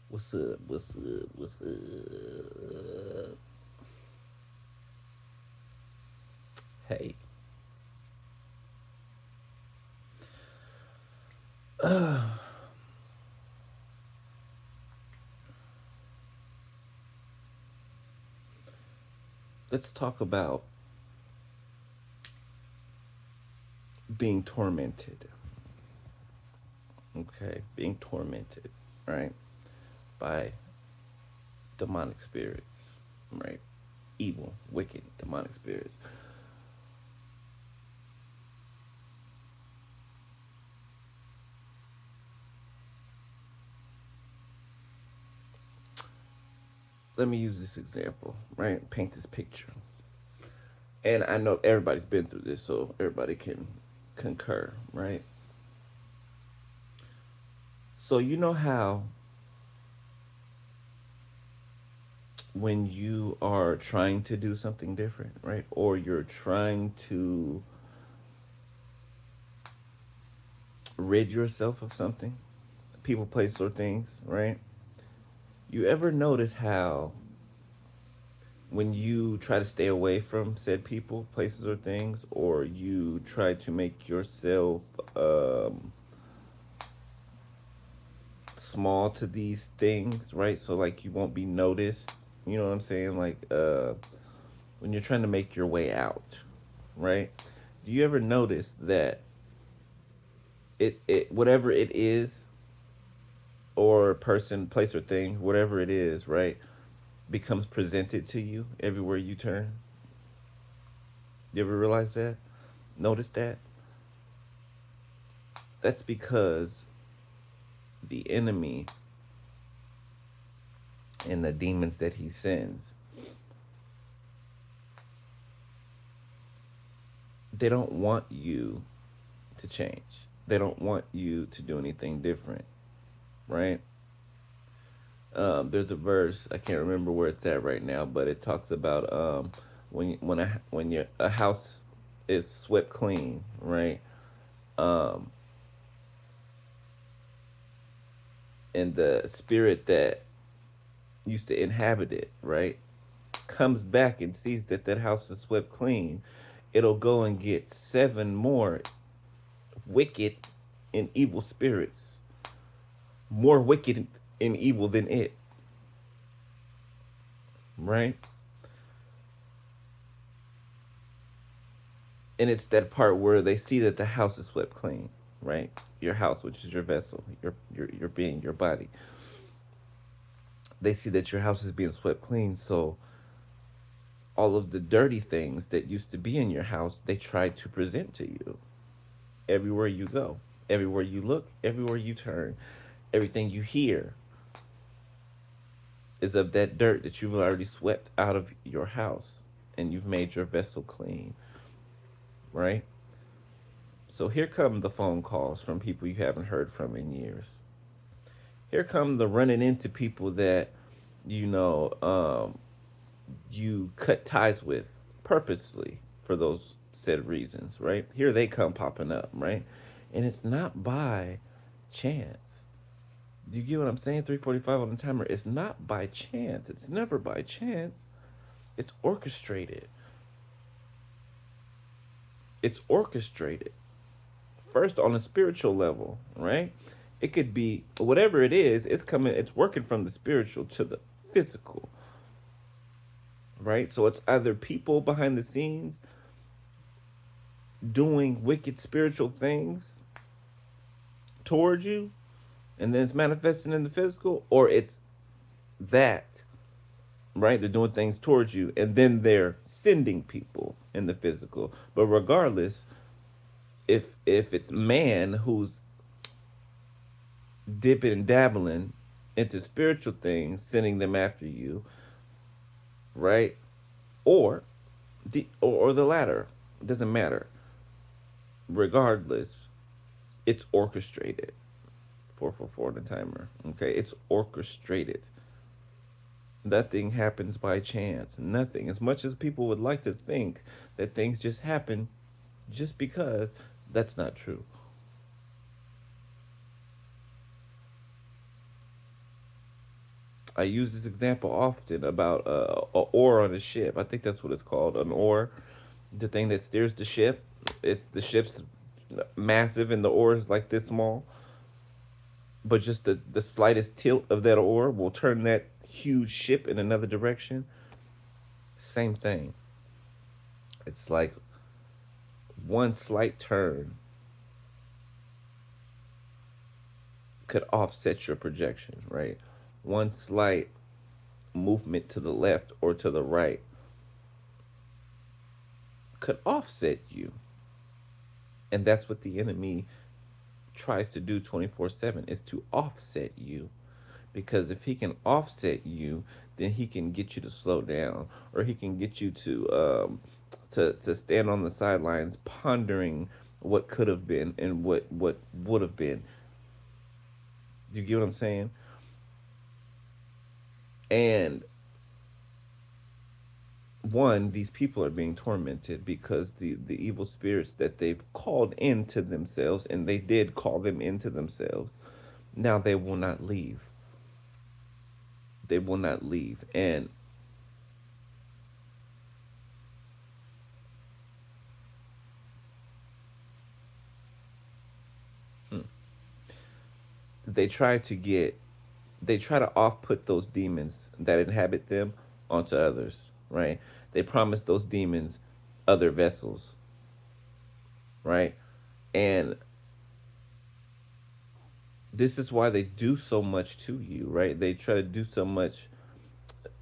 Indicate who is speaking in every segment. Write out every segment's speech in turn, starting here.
Speaker 1: What's up? What's up? What's up? Hey. Let's talk about being tormented. Okay, being tormented, right? By demonic spirits, right? Evil, wicked, demonic spirits. Let me use this example, right? Paint this picture. And I know everybody's been through this, so everybody can concur, right? So you know how when you are trying to do something different, right? Or you're trying to rid yourself of something, people, place, or things, right? You ever notice how when you try to stay away from said people, places, or things, or you try to make yourself um, small to these things, right? So like you won't be noticed. You know what I'm saying? Like when you're trying to make your way out, right? Do you ever notice that it whatever it is, or person, place, or thing, whatever it is, right, becomes presented to you everywhere you turn? You ever realize that? Notice that? That's because the enemy and the demons that he sends, they don't want you to change. They don't want you to do anything different, right? There's a verse, I can't remember where it's at right now, but it talks about when a house is swept clean, right? Um, and the spirit that used to inhabit it, right, comes back and sees that that house is swept clean, it'll go and get seven more wicked and evil spirits, more wicked and evil than it, right? And it's that part where they see that the house is swept clean, right? Your house, which is your vessel, your being, your body. They see that your house is being swept clean, so all of the dirty things that used to be in your house, they try to present to you everywhere you go, everywhere you look, everywhere you turn, everything you hear is of that dirt that you've already swept out of your house and you've made your vessel clean, right? So here come the phone calls from people you haven't heard from in years. Here come the running into people that you know you cut ties with purposely for those said reasons, right? Here they come popping up, right? And it's not by chance. Do you get what I'm saying? 3:45 on the timer. It's not by chance. It's never by chance. It's orchestrated. It's orchestrated. First on a spiritual level, right? It could be whatever it is, it's coming, it's working from the spiritual to the physical, right? So it's either people behind the scenes doing wicked spiritual things towards you and then it's manifesting in the physical, or it's that, right? They're doing things towards you and then they're sending people in the physical. But regardless, if it's man who's dipping and dabbling into spiritual things, sending them after you, right? Or or the latter, it doesn't matter. Regardless, it's orchestrated. 444 on the timer. Okay, it's orchestrated. Nothing happens by chance. Nothing. As much as people would like to think that things just happen just because, that's not true. I use this example often about a oar on a ship. I think that's what it's called, an oar. The thing that steers the ship. It's the ship's massive and the oar is like this small, but just the slightest tilt of that oar will turn that huge ship in another direction. Same thing. It's like one slight turn could offset your projection, right? One slight movement to the left or to the right could offset you. And that's what the enemy tries to do 24/7 is to offset you. Because if he can offset you, then he can get you to slow down, or he can get you to stand on the sidelines pondering what could have been and what would have been. You get what I'm saying? And one, these people are being tormented because the evil spirits that they've called into themselves, and they did call them into themselves, now they will not leave. They will not leave. And they try to get they try to off put those demons that inhabit them onto others, right? They promise those demons other vessels, right? And this is why they do so much to you, right? They try to do so much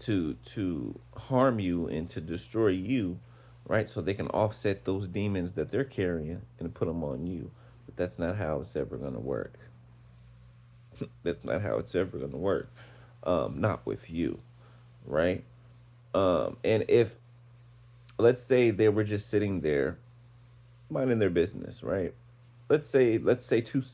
Speaker 1: to harm you and to destroy you, right? So they can offset those demons that they're carrying and put them on you. But that's not how it's ever going to work. That's not how it's ever going to work. Not with you, right? And if, let's say they were just sitting there minding their business, right? Let's say 2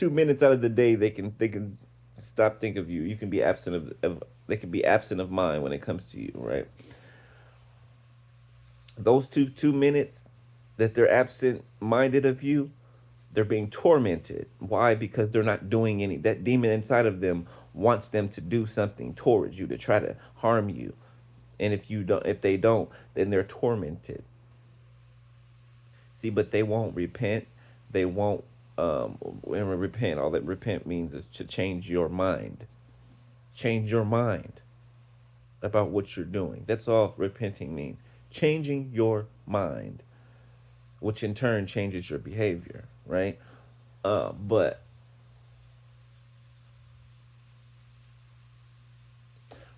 Speaker 1: minutes out of the day they can stop think of you. You can be absent of they can be absent of mind when it comes to you, right? Those two minutes that they're absent minded of you, they're being tormented. Why? Because they're not doing any. That demon inside of them wants them to do something towards you to try to harm you. And if they don't, then they're tormented. See, but they won't repent. They won't and repent. All that repent means is to change your mind. Change your mind about what you're doing. That's all repenting means. Changing your mind, which in turn changes your behavior, right? But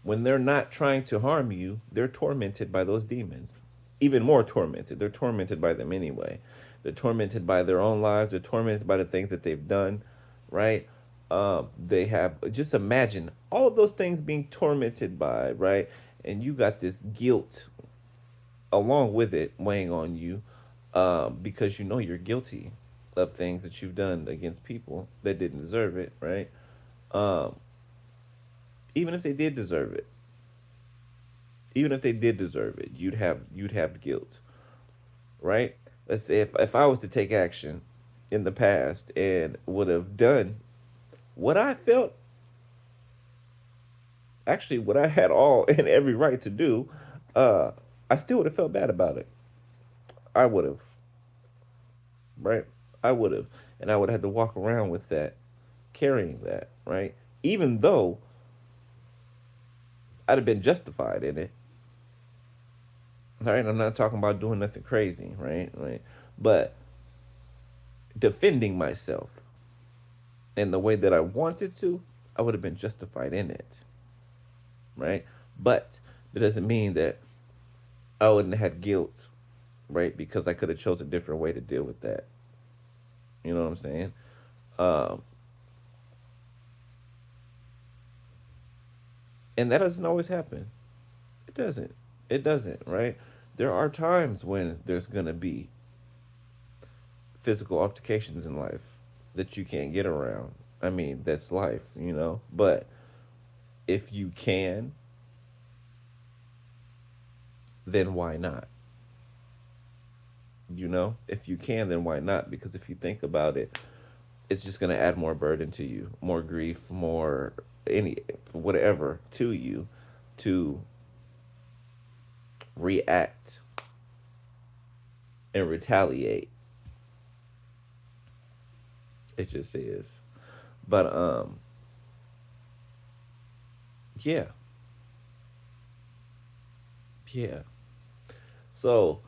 Speaker 1: when they're not trying to harm you, they're tormented by those demons. Even more tormented. They're tormented by them anyway. They're tormented by their own lives. They're tormented by the things that they've done, right? They have, just imagine all of those things being tormented by, right? And you got this guilt along with it weighing on you because you know you're guilty of things that you've done against people that didn't deserve it, right? Um, even if they did deserve it, even if they did deserve it, you'd have guilt, right? Let's say if I was to take action in the past and would have done what I felt, actually what I had all and every right to do, uh, I still would have felt bad about it. I would have, right? I would have, and I would have had to walk around with that, carrying that, right? Even though I'd have been justified in it, right? I'm not talking about doing nothing crazy, right? Like, but defending myself in the way that I wanted to, I would have been justified in it, right? But it doesn't mean that I wouldn't have had guilt, right? Because I could have chose a different way to deal with that. You know what I'm saying? Um, and that doesn't always happen. It doesn't. It doesn't, right? There are times when there's gonna be physical altercations in life that you can't get around. I mean, that's life, you know? But if you can, then why not? You know? If you can, then why not? Because if you think about it, it's just going to add more burden to you, more grief, more. any whatever to you to react and retaliate. It just is. But yeah, yeah. So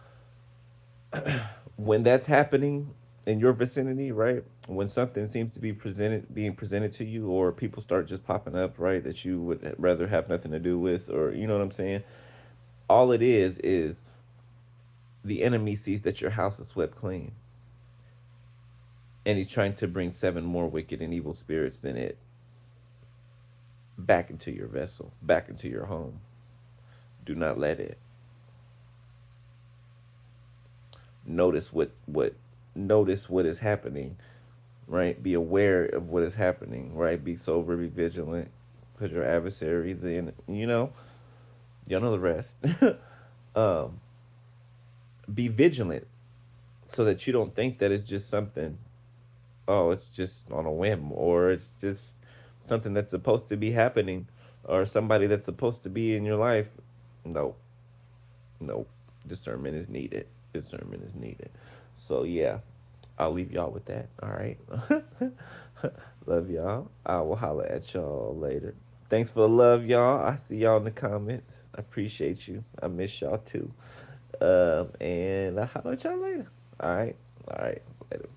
Speaker 1: when that's happening in your vicinity, right? When something seems to be being presented to you, or people start just popping up, right, that you would rather have nothing to do with, or you know what I'm saying? All it is the enemy sees that your house is swept clean, and he's trying to bring seven more wicked and evil spirits than it back into your vessel, back into your home. Do not let it. Notice what notice what is happening, right? Be aware of what is happening, right? Be sober, be vigilant, because your adversary, then y'all know the rest. um, be vigilant so that you don't think that it's just something. Oh, it's just on a whim, or it's just something that's supposed to be happening, or somebody that's supposed to be in your life. No, no, discernment is needed. Discernment is needed. So yeah, I'll leave y'all with that. All right. Love y'all. I will holler at y'all later. Thanks for the love, y'all. I see y'all in the comments. I appreciate you. I miss y'all too. And I'll holler at y'all later. All right. All right. Later.